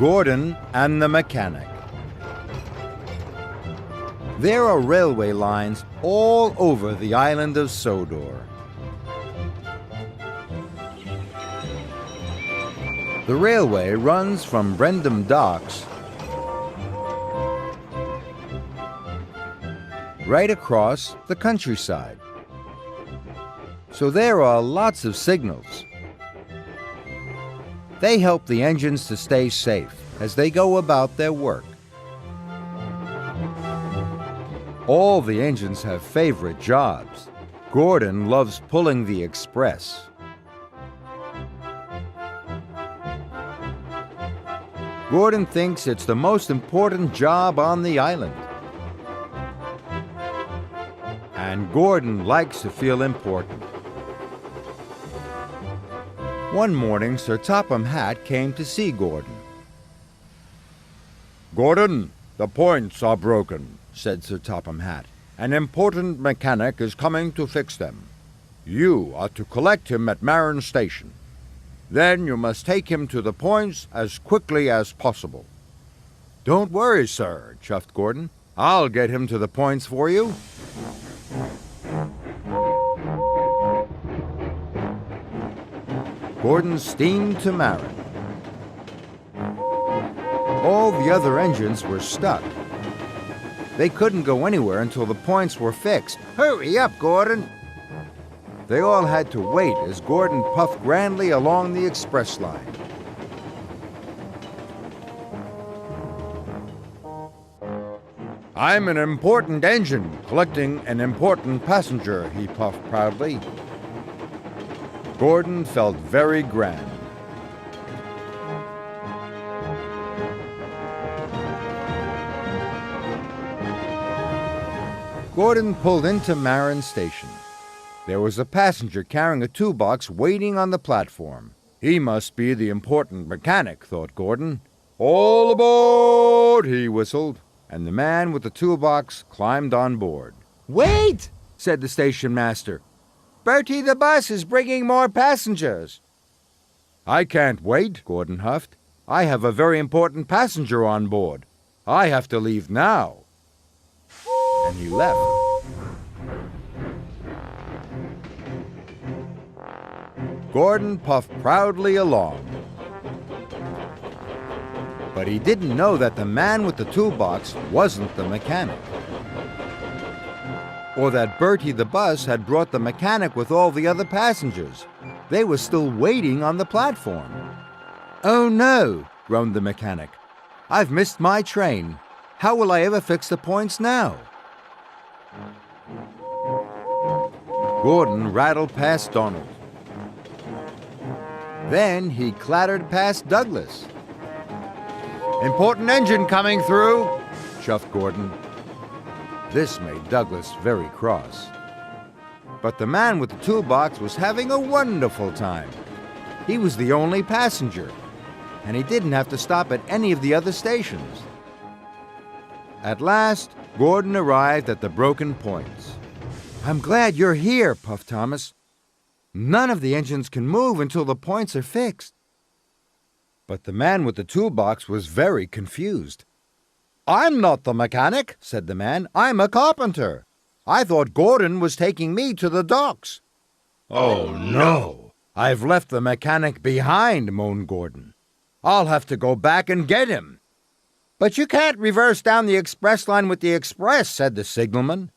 Gordon and the Mechanic. There are railway lines all over the island of Sodor. The railway runs from Brendam Docks right across the countryside. So there are lots of signals. They help the engines to stay safe as they go about their work. All the engines have favorite jobs. Gordon loves pulling the express. Gordon thinks it's the most important job on the island. And Gordon likes to feel important. One morning, Sir Topham Hatt came to see Gordon. "Gordon, the points are broken," said Sir Topham Hatt. "An important mechanic is coming to fix them. You are to collect him at Marin Station. Then you must take him to the points as quickly as possible." "Don't worry, sir," chuffed Gordon. "I'll get him to the points for you." Gordon steamed to Marin. All the other engines were stuck. They couldn't go anywhere until the points were fixed. "Hurry up, Gordon!" They all had to wait as Gordon puffed grandly along the express line. "I'm an important engine collecting an important passenger," he puffed proudly. Gordon felt very grand. Gordon pulled into Marin Station. There was a passenger carrying a toolbox waiting on the platform. He must be the important mechanic, thought Gordon. "All aboard!" he whistled, and the man with the toolbox climbed on board. "Wait!" said the station master. "Bertie the bus is bringing more passengers." "I can't wait," Gordon huffed. "I have a very important passenger on board. I have to leave now." And he left. Gordon puffed proudly along. But he didn't know that the man with the toolbox wasn't the mechanic. Or that Bertie the bus had brought the mechanic with all the other passengers. They were still waiting on the platform. "Oh no," groaned the mechanic. "I've missed my train. How will I ever fix the points now?" Gordon rattled past Donald. Then he clattered past Douglas. "Important engine coming through," chuffed Gordon. This made Douglas very cross. But the man with the toolbox was having a wonderful time. He was the only passenger, and he didn't have to stop at any of the other stations. At last, Gordon arrived at the broken points. "I'm glad you're here," puffed Thomas. "None of the engines can move until the points are fixed." But the man with the toolbox was very confused. "I'm not the mechanic," said the man. "I'm a carpenter. I thought Gordon was taking me to the docks." "Oh, no! I've left the mechanic behind," moaned Gordon. "I'll have to go back and get him." "But you can't reverse down the express line with the express," said the signalman.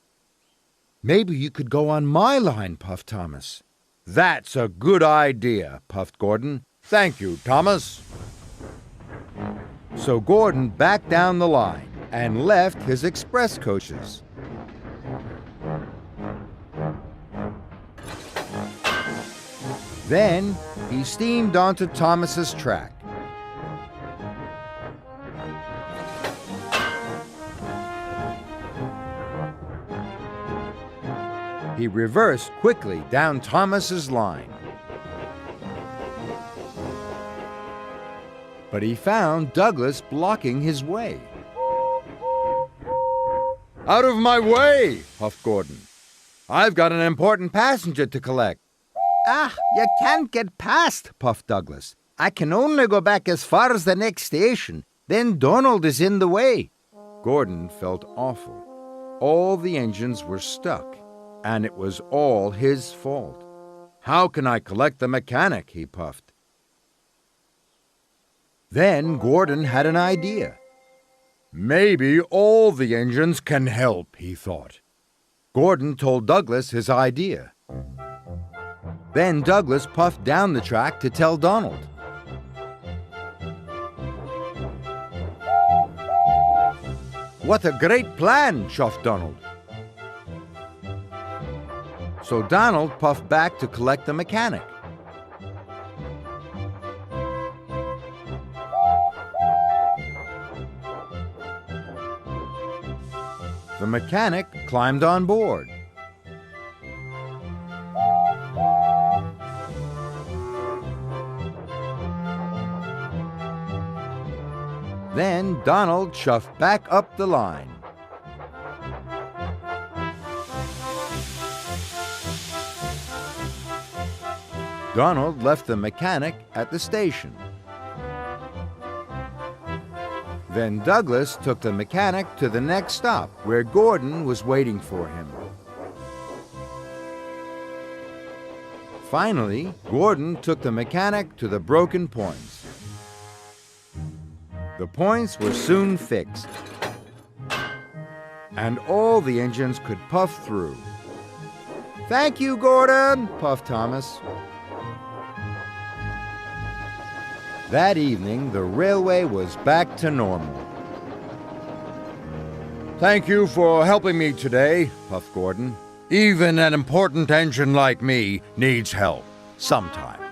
"Maybe you could go on my line," puffed Thomas. "That's a good idea," puffed Gordon. "Thank you, Thomas." So Gordon backed down the line and left his express coaches. Then he steamed onto Thomas's track. He reversed quickly down Thomas's line. But he found Douglas blocking his way. "Out of my way!" huffed Gordon. "I've got an important passenger to collect." "Ah, you can't get past," puffed Douglas. I can only go back as far as the next station. Then Donald is in the way. Gordon felt awful. All the engines were stuck, and it was all his fault. How can I collect the mechanic? He puffed. Then Gordon had an idea. Maybe all the engines can help, he thought. Gordon told Douglas his idea. Then Douglas puffed down the track to tell Donald. What a great plan, chuffed Donald. So Donald puffed back to collect the mechanic. The mechanic climbed on board. Then Donald chuffed back up the line. Donald left the mechanic at the station. Then Douglas took the mechanic to the next stop, where Gordon was waiting for him. Finally, Gordon took the mechanic to the broken points. The points were soon fixed, and all the engines could puff through. "Thank you, Gordon," puffed Thomas. That evening, the railway was back to normal. "Thank you for helping me today," puffed Gordon. "Even an important engine like me needs help sometimes."